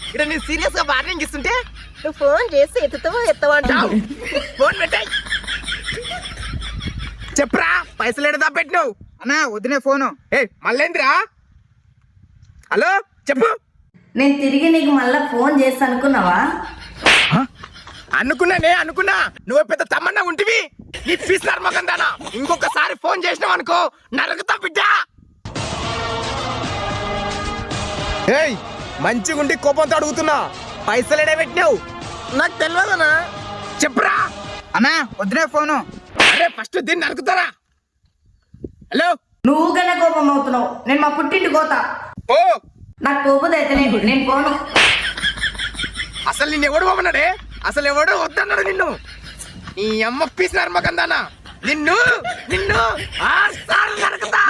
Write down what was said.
ఇక్కడ నేను సీరియస్ గా వార్నింగ్ ఇస్తుంటే నువ్వు ఫోన్ చేసి ఎత్తుతావా అంటావు. ఫోన్ పెట్టాయి. చెప్పరా పైసలు ఎడదా పెట్టినావు? అన్నా వదిలే ఫోను. ఏ మళ్ళేంద్రా? హలో చెప్పు. నేను తిరిగి నీకు మళ్ళా ఫోన్ చేస్తా అనుకున్నావా? అనుకున్నా నువ్వు పెద్ద తమ్మన్నా ఉంటివి. నీ పీస్ నర్మకందానా ఇంకొకసారి ఫోన్ చేసినావు అనుకో నరకుతా బిడ్డ. ఏయ్ మంచిగుండి కోపంతో అడుగుతున్నా, పైసలు ఎడ పెట్టినావు? నాకు తెలియదనా, చెప్పురా. అన్నా వదిలే ఫోను. అరే ఫస్ట్ దీన్ని నరుకుతారా? హలో నువ్వు కన్నా కోపం అవుతున్నావు. నేను మా పుట్టింటి పోతా. ఓ నాకు కోపం అయితే నేను పోను. అసలు నిన్ను ఎవడు పోమన్నాడే? అసలు ఎవడు వద్దన్నాడు నిన్ను? నీ అమ్మ పీస్ నర్మకందానా నిన్ను నిన్ను నరకుతా.